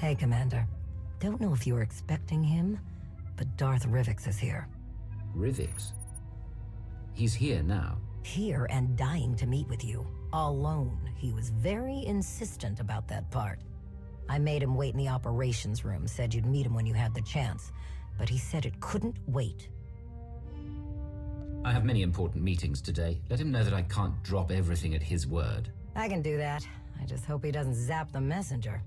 Hey, Commander. Don't know if you were expecting him, but Darth Rivix is here. Rivix? He's here now. Here and dying to meet with you. Alone. He was very insistent about that part. I made him wait in the operations room, said you'd meet him when you had the chance, but he said it couldn't wait. I have many important meetings today. Let him know that I can't drop everything at his word. I can do that. I just hope he doesn't zap the messenger.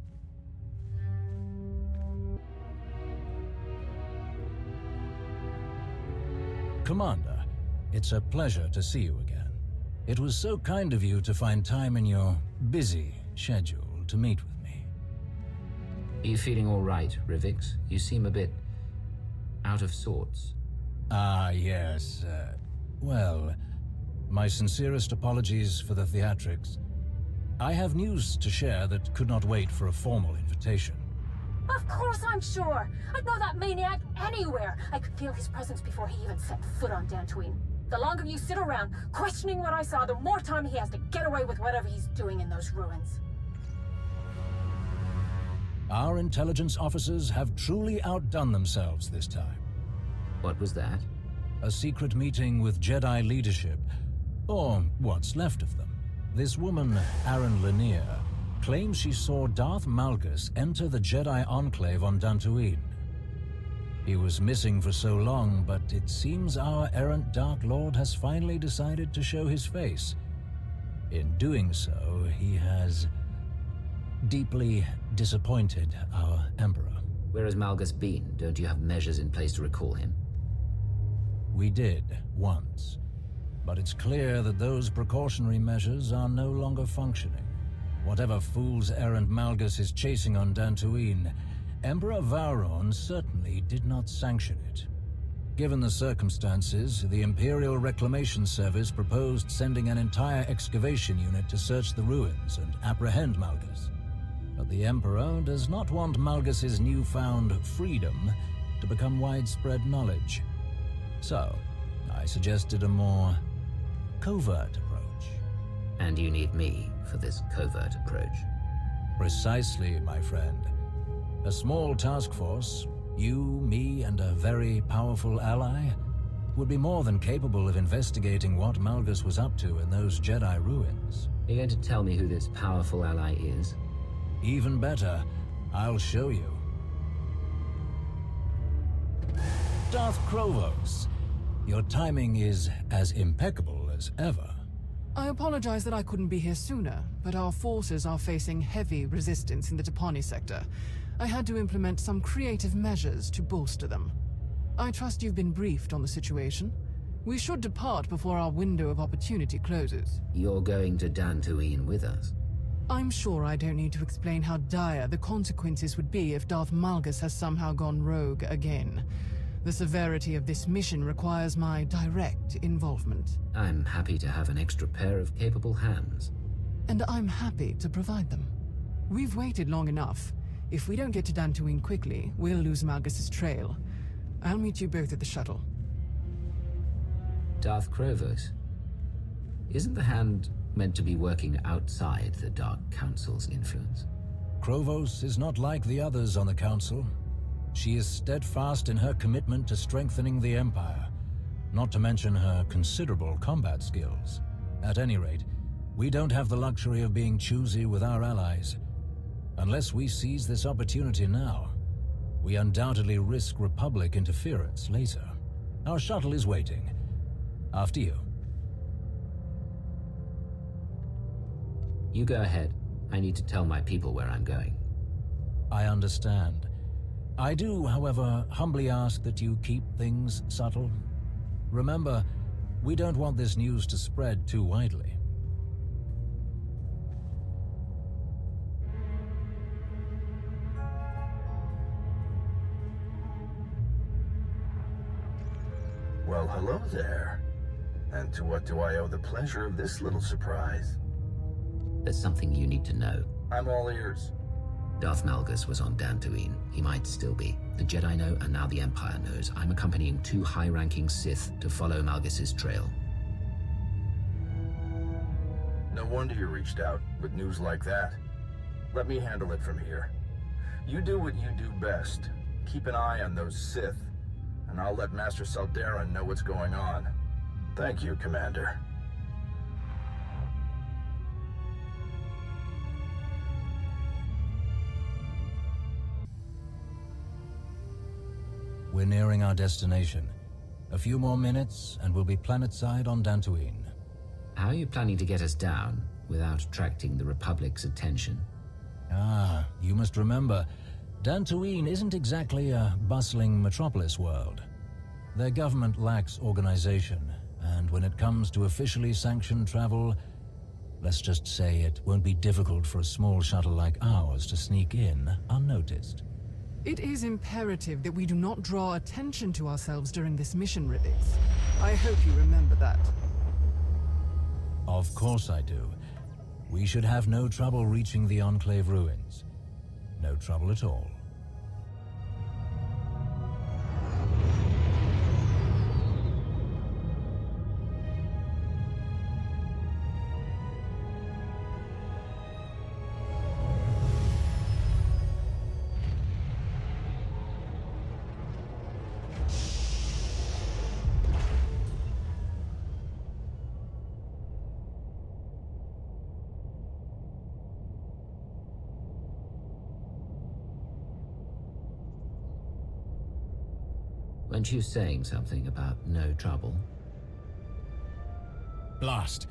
Commander, it's a pleasure to see you again. It was so kind of you to find time in your busy schedule to meet with me. Are you feeling all right, Rivix? You seem a bit out of sorts. Ah, yes. Well, my sincerest apologies for the theatrics. I have news to share that could not wait for a formal invitation. Of course I'm sure! I'd know that maniac anywhere! I could feel his presence before he even set foot on Dantooine. The longer you sit around, questioning what I saw, the more time he has to get away with whatever he's doing in those ruins. Our intelligence officers have truly outdone themselves this time. What was that? A secret meeting with Jedi leadership, or what's left of them. This woman, Aaron Lanier, claims she saw Darth Malgus enter the Jedi Enclave on Dantooine. He was missing for so long, but it seems our errant Dark Lord has finally decided to show his face. In doing so, he has deeply disappointed our Emperor. Where has Malgus been? Don't you have measures in place to recall him? We did, once. But it's clear that those precautionary measures are no longer functioning. Whatever fool's errand Malgus is chasing on Dantooine, Emperor Vauron certainly did not sanction it. Given the circumstances, the Imperial Reclamation Service proposed sending an entire excavation unit to search the ruins and apprehend Malgus. But the Emperor does not want Malgus's newfound freedom to become widespread knowledge. So, I suggested a more covert approach. And you need me for this covert approach. Precisely, my friend. A small task force, you, me, and a very powerful ally, would be more than capable of investigating what Malgus was up to in those Jedi ruins. Are you going to tell me who this powerful ally is? Even better, I'll show you. Darth Krovos, your timing is as impeccable as ever. I apologize that I couldn't be here sooner, but our forces are facing heavy resistance in the Tapani sector. I had to implement some creative measures to bolster them. I trust you've been briefed on the situation. We should depart before our window of opportunity closes. You're going to Dantooine with us? I'm sure I don't need to explain how dire the consequences would be if Darth Malgus has somehow gone rogue again. The severity of this mission requires my direct involvement. I'm happy to have an extra pair of capable hands. And I'm happy to provide them. We've waited long enough. If we don't get to Dantooine quickly, we'll lose Malgus's trail. I'll meet you both at the shuttle. Darth Krovos. Isn't the Hand meant to be working outside the Dark Council's influence? Krovos is not like the others on the Council. She is steadfast in her commitment to strengthening the Empire, not to mention her considerable combat skills. At any rate, we don't have the luxury of being choosy with our allies. Unless we seize this opportunity now, we undoubtedly risk Republic interference later. Our shuttle is waiting. After you. You go ahead. I need to tell my people where I'm going. I understand. I do, however, humbly ask that you keep things subtle. Remember, we don't want this news to spread too widely. Well, hello there. And to what do I owe the pleasure of this little surprise? There's something you need to know. I'm all ears. Darth Malgus was on Dantooine. He might still be. The Jedi know, and now the Empire knows. I'm accompanying 2 high-ranking Sith to follow Malgus's trail. No wonder you reached out with news like that. Let me handle it from here. You do what you do best. Keep an eye on those Sith, and I'll let Master Saldarin know what's going on. Thank you, Commander. We're nearing our destination. A few more minutes, and we'll be planetside on Dantooine. How are you planning to get us down without attracting the Republic's attention? Ah, you must remember, Dantooine isn't exactly a bustling metropolis world. Their government lacks organization, and when it comes to officially sanctioned travel, let's just say it won't be difficult for a small shuttle like ours to sneak in unnoticed. It is imperative that we do not draw attention to ourselves during this mission, Riddix. I hope you remember that. Of course I do. We should have no trouble reaching the Enclave ruins. No trouble at all. Weren't you saying something about no trouble? Blast!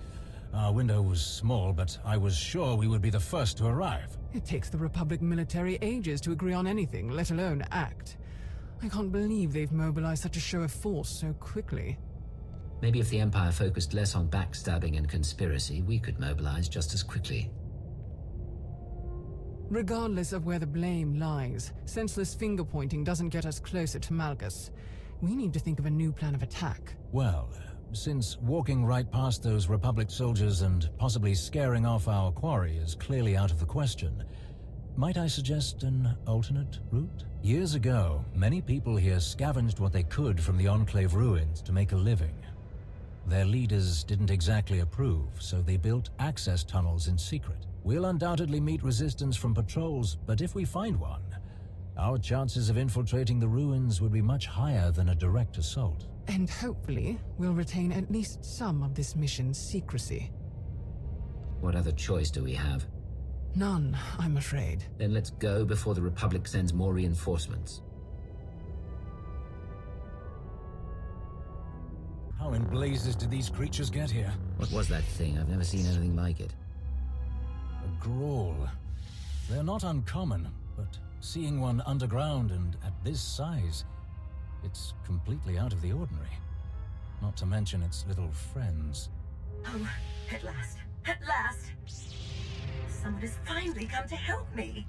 Our window was small, but I was sure we would be the first to arrive. It takes the Republic military ages to agree on anything, let alone act. I can't believe they've mobilized such a show of force so quickly. Maybe if the Empire focused less on backstabbing and conspiracy, we could mobilize just as quickly. Regardless of where the blame lies, senseless finger-pointing doesn't get us closer to Malgus. We need to think of a new plan of attack. Well, since walking right past those Republic soldiers and possibly scaring off our quarry is clearly out of the question, might I suggest an alternate route? Years ago, many people here scavenged what they could from the Enclave ruins to make a living. Their leaders didn't exactly approve, so they built access tunnels in secret. We'll undoubtedly meet resistance from patrols, but if we find one, our chances of infiltrating the ruins would be much higher than a direct assault. And hopefully, we'll retain at least some of this mission's secrecy. What other choice do we have? None, I'm afraid. Then let's go before the Republic sends more reinforcements. How in blazes did these creatures get here? What was that thing? I've never seen anything like it. A Grawl. They're not uncommon, but seeing one underground and at this size, it's completely out of the ordinary. Not to mention its little friends. Oh, at last. At last! Someone has finally come to help me!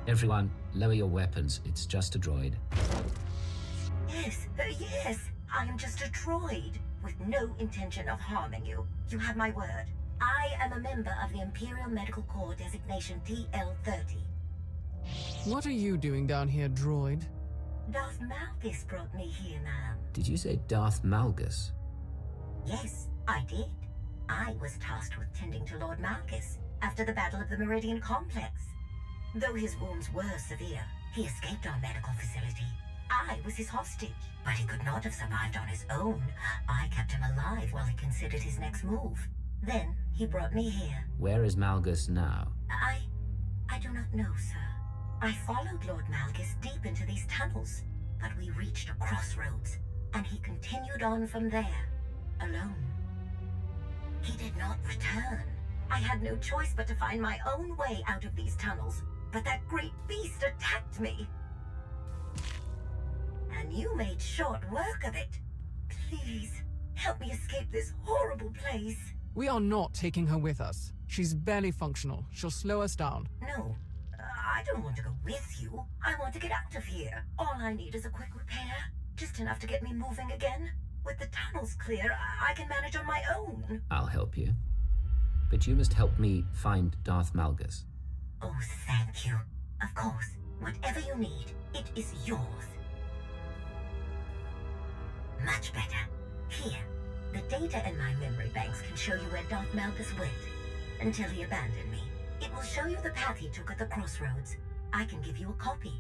Everyone, lower your weapons. It's just a droid. Yes. I am just a droid, with no intention of harming you. You have my word. I am a member of the Imperial Medical Corps designation TL-30. What are you doing down here, droid? Darth Malgus brought me here, ma'am. Did you say Darth Malgus? Yes, I did. I was tasked with tending to Lord Malgus after the Battle of the Meridian Complex. Though his wounds were severe, he escaped our medical facility. I was his hostage, but he could not have survived on his own. I kept him alive while he considered his next move. Then he brought me here. Where is Malgus now? I do not know, sir. I followed Lord Malgus deep into these tunnels, but we reached a crossroads, and he continued on from there, alone. He did not return. I had no choice but to find my own way out of these tunnels, but that great beast attacked me. And you made short work of it. Please, help me escape this horrible place. We are not taking her with us. She's barely functional. She'll slow us down. No, I don't want to go with you. I want to get out of here. All I need is a quick repair. Just enough to get me moving again. With the tunnels clear, I can manage on my own. I'll help you. But you must help me find Darth Malgus. Oh, thank you. Of course. Whatever you need, it is yours. Much better. Here. The data in my memory banks can show you where Darth Malgus went, until he abandoned me. It will show you the path he took at the crossroads. I can give you a copy.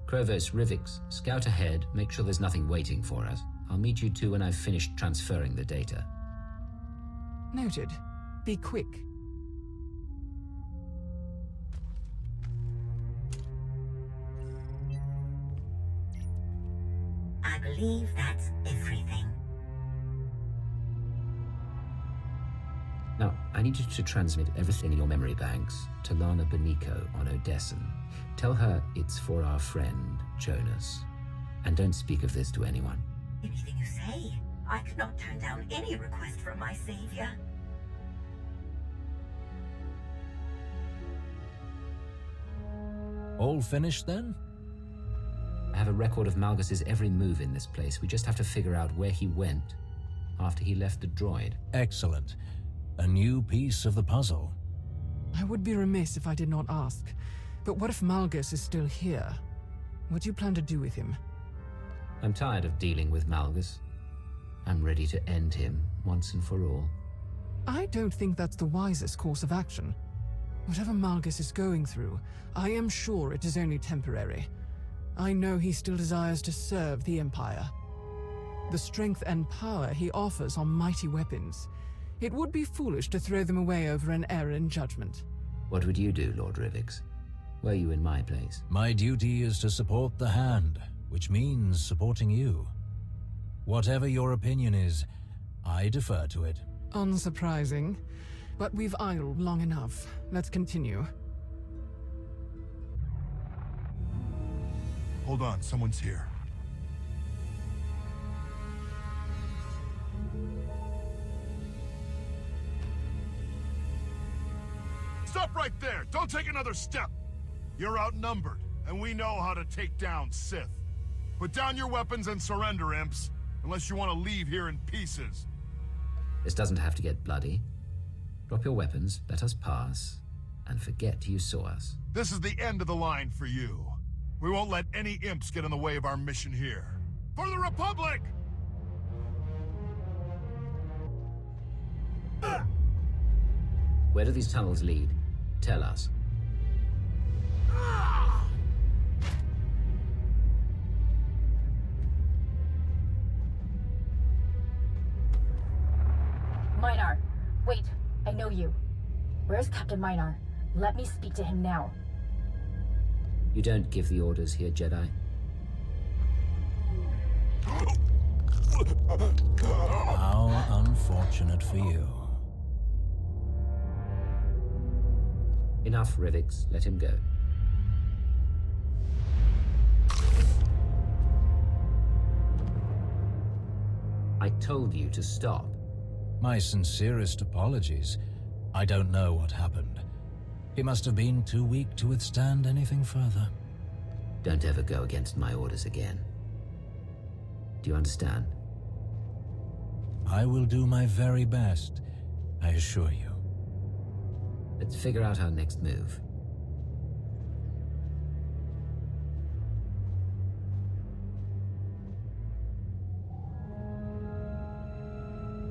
Krovos, Rivix, scout ahead, make sure there's nothing waiting for us. I'll meet you two when I've finished transferring the data. Noted. Be quick. I believe that's everything. Now, I need you to transmit everything in your memory banks to Lana Beniko on Odessan. Tell her it's for our friend, Jonas. And don't speak of this to anyone. Anything you say. I could not turn down any request from my savior. All finished then? I have a record of Malgus's every move in this place. We just have to figure out where he went after he left the droid. Excellent. A new piece of the puzzle. I would be remiss if I did not ask. But what if Malgus is still here? What do you plan to do with him? I'm tired of dealing with Malgus. I'm ready to end him once and for all. I don't think that's the wisest course of action. Whatever Malgus is going through, I am sure it is only temporary. I know he still desires to serve the Empire. The strength and power he offers are mighty weapons. It would be foolish to throw them away over an error in judgment. What would you do, Lord Rivix? Were you in my place? My duty is to support the Hand, which means supporting you. Whatever your opinion is, I defer to it. Unsurprising. But we've idled long enough. Let's continue. Hold on, someone's here. Stop right there! Don't take another step! You're outnumbered, and we know how to take down Sith. Put down your weapons and surrender, imps, unless you want to leave here in pieces. This doesn't have to get bloody. Drop your weapons, let us pass, and forget you saw us. This is the end of the line for you. We won't let any imps get in the way of our mission here. For the Republic! Where do these tunnels lead? Tell us. Minar, wait, I know you. Where's Captain Minar? Let me speak to him now. You don't give the orders here, Jedi. How unfortunate for you. Enough, Rivix. Let him go. I told you to stop. My sincerest apologies. I don't know what happened. He must have been too weak to withstand anything further. Don't ever go against my orders again. Do you understand? I will do my very best, I assure you. Let's figure out our next move.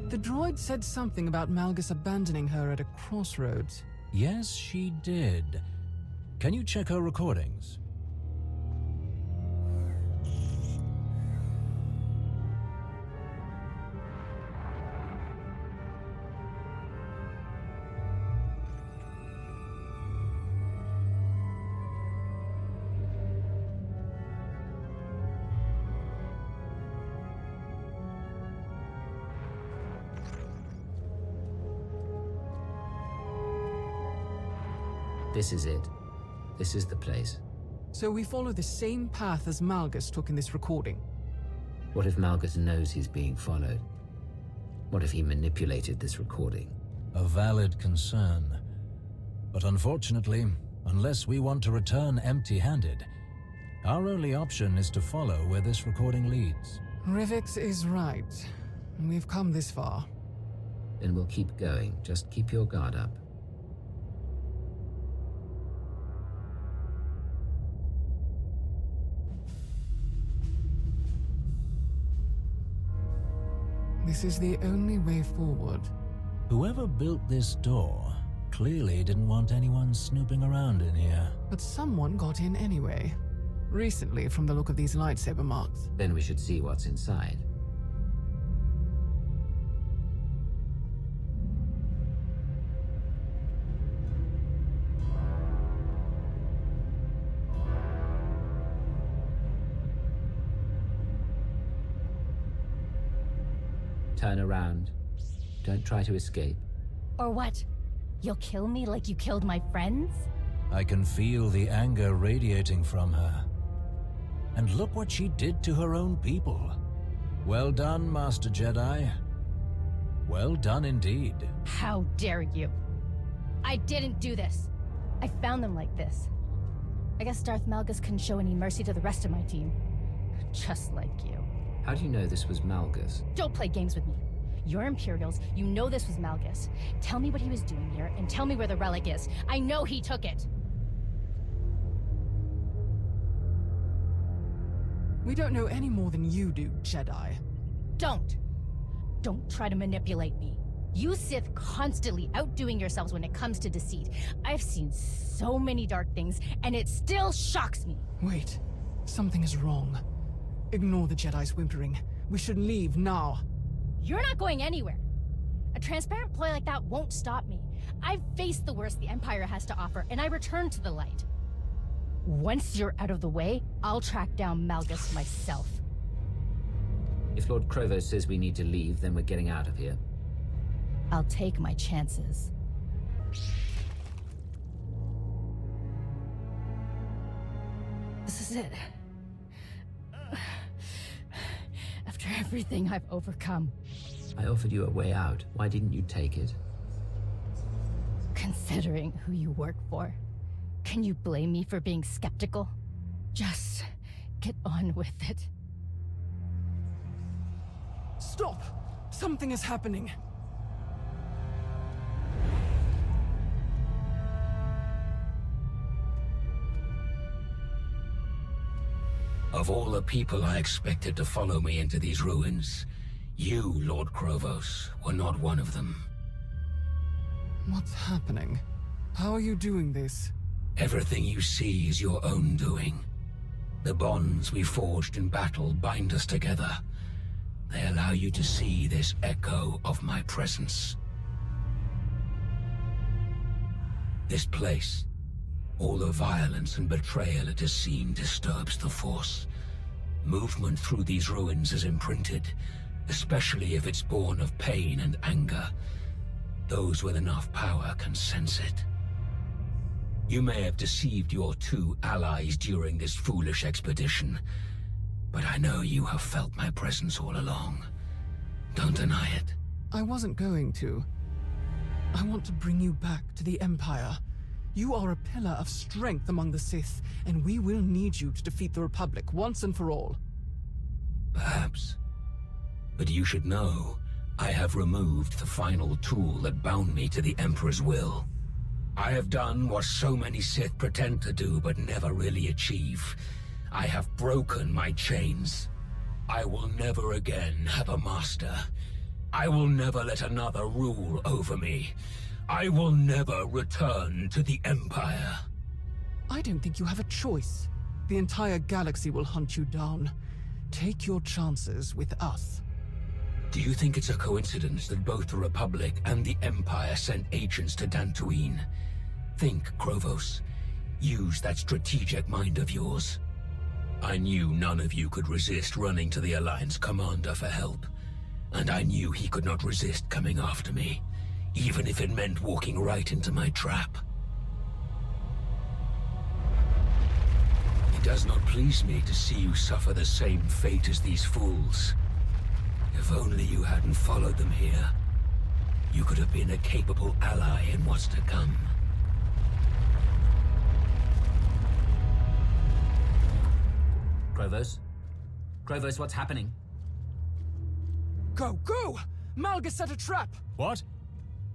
The droid said something about Malgus abandoning her at a crossroads. Yes, she did. Can you check her recordings? This is it. This is the place. So we follow the same path as Malgus took in this recording. What if Malgus knows he's being followed? What if he manipulated this recording? A valid concern. But unfortunately, unless we want to return empty-handed, our only option is to follow where this recording leads. Rivix is right. We've come this far. Then we'll keep going. Just keep your guard up. This is the only way forward. Whoever built this door clearly didn't want anyone snooping around in here. But someone got in anyway. Recently, from the look of these lightsaber marks. Then we should see what's inside. Turn around. Don't try to escape. Or what? You'll kill me like you killed my friends? I can feel the anger radiating from her. And look what she did to her own people. Well done, Master Jedi. Well done indeed. How dare you? I didn't do this. I found them like this. I guess Darth Malgus couldn't show any mercy to the rest of my team. Just like you. How do you know this was Malgus? Don't play games with me. You're Imperials, you know this was Malgus. Tell me what he was doing here, and tell me where the relic is. I know he took it! We don't know any more than you do, Jedi. Don't try to manipulate me. You Sith constantly outdoing yourselves when it comes to deceit. I've seen so many dark things, and it still shocks me. Wait, something is wrong. Ignore the Jedi's whimpering. We should leave now. You're not going anywhere. A transparent ploy like that won't stop me. I've faced the worst the Empire has to offer, and I return to the light. Once you're out of the way, I'll track down Malgus myself. If Lord Krovos says we need to leave, then we're getting out of here. I'll take my chances. This is it. After everything I've overcome. I offered you a way out. Why didn't you take it? Considering who you work for, can you blame me for being skeptical? Just get on with it. Stop! Something is happening. Of all the people I expected to follow me into these ruins, you, Lord Krovos, were not one of them. What's happening? How are you doing this? Everything you see is your own doing. The bonds we forged in battle bind us together. They allow you to see this echo of my presence. This place, all the violence and betrayal it has seen disturbs the Force. Movement through these ruins is imprinted, especially if it's born of pain and anger. Those with enough power can sense it. You may have deceived your two allies during this foolish expedition, but I know you have felt my presence all along. Don't deny it. I wasn't going to. I want to bring you back to the Empire. You are a pillar of strength among the Sith, and we will need you to defeat the Republic once and for all. Perhaps. But you should know, I have removed the final tool that bound me to the Emperor's will. I have done what so many Sith pretend to do but never really achieve. I have broken my chains. I will never again have a master. I will never let another rule over me. I will never return to the Empire. I don't think you have a choice. The entire galaxy will hunt you down. Take your chances with us. Do you think it's a coincidence that both the Republic and the Empire sent agents to Dantooine? Think, Krovos. Use that strategic mind of yours. I knew none of you could resist running to the Alliance commander for help. And I knew he could not resist coming after me, even if it meant walking right into my trap. It does not please me to see you suffer the same fate as these fools. If only you hadn't followed them here, you could have been a capable ally in what's to come. Krovos? Krovos, what's happening? Go, go! Malgus set a trap! What?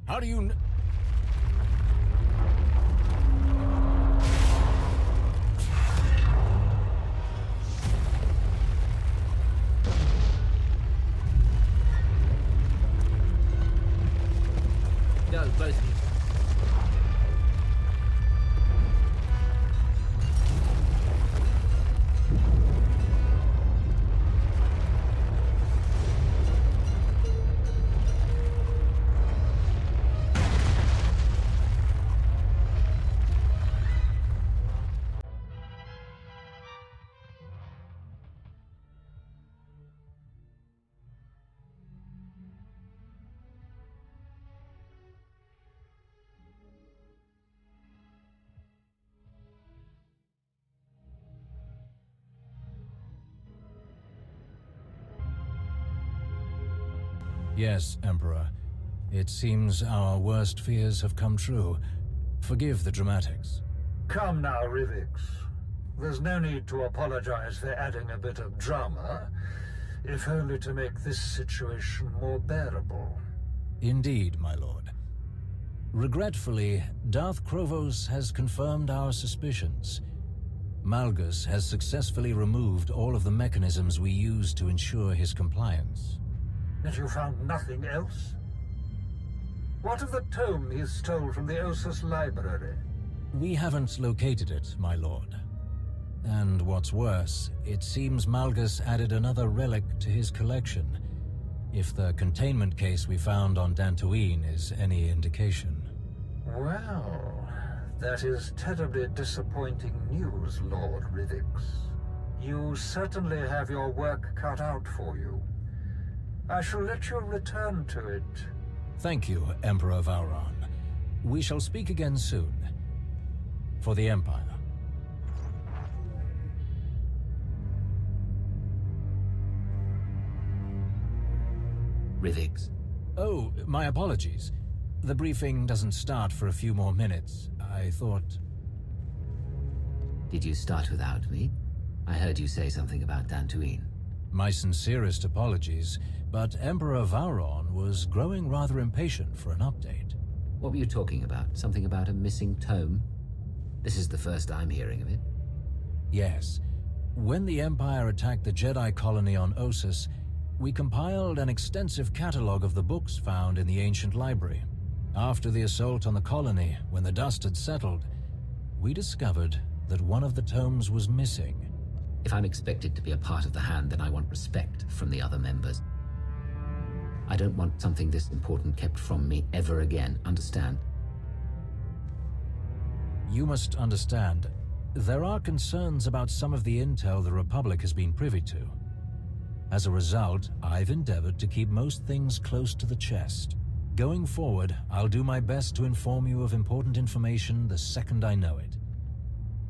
How do you Go, both of you. Yes, Emperor. It seems our worst fears have come true. Forgive the dramatics. Come now, Rivix. There's no need to apologize for adding a bit of drama, if only to make this situation more bearable. Indeed, my lord. Regretfully, Darth Krovos has confirmed our suspicions. Malgus has successfully removed all of the mechanisms we use to ensure his compliance. And you found nothing else? What of the tome he stole from the Ossus library? We haven't located it, my lord. And what's worse, it seems Malgus added another relic to his collection, if the containment case we found on Dantooine is any indication. Well, that is terribly disappointing news, Lord Rivix. You certainly have your work cut out for you. I shall let you return to it. Thank you, Emperor Vauron. We shall speak again soon. For the Empire. Rivix. Oh, my apologies. The briefing doesn't start for a few more minutes. I thought... Did you start without me? I heard you say something about Dantooine. My sincerest apologies, but Emperor Vauron was growing rather impatient for an update. What were you talking about? Something about a missing tome? This is the first I'm hearing of it. Yes. When the Empire attacked the Jedi colony on Ossus, we compiled an extensive catalog of the books found in the ancient library. After the assault on the colony, when the dust had settled, we discovered that one of the tomes was missing. If I'm expected to be a part of the Hand, then I want respect from the other members. I don't want something this important kept from me ever again, understand? You must understand, there are concerns about some of the intel the Republic has been privy to. As a result, I've endeavored to keep most things close to the chest. Going forward, I'll do my best to inform you of important information the second I know it.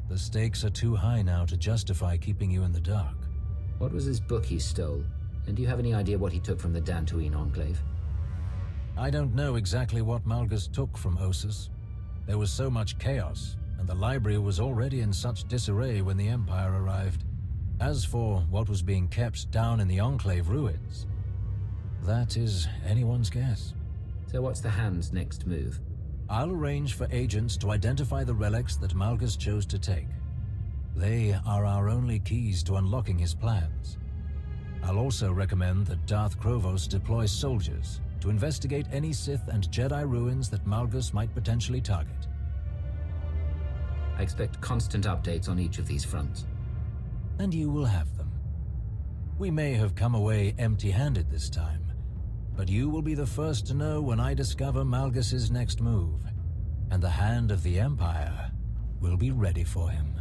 The stakes are too high now to justify keeping you in the dark. What was this book he stole? And do you have any idea what he took from the Dantooine Enclave? I don't know exactly what Malgus took from Ossus. There was so much chaos, and the library was already in such disarray when the Empire arrived. As for what was being kept down in the Enclave ruins, that is anyone's guess. So what's the Hand's next move? I'll arrange for agents to identify the relics that Malgus chose to take. They are our only keys to unlocking his plans. I'll also recommend that Darth Krovos deploy soldiers to investigate any Sith and Jedi ruins that Malgus might potentially target. I expect constant updates on each of these fronts. And you will have them. We may have come away empty-handed this time, but you will be the first to know when I discover Malgus's next move, and the Hand of the Empire will be ready for him.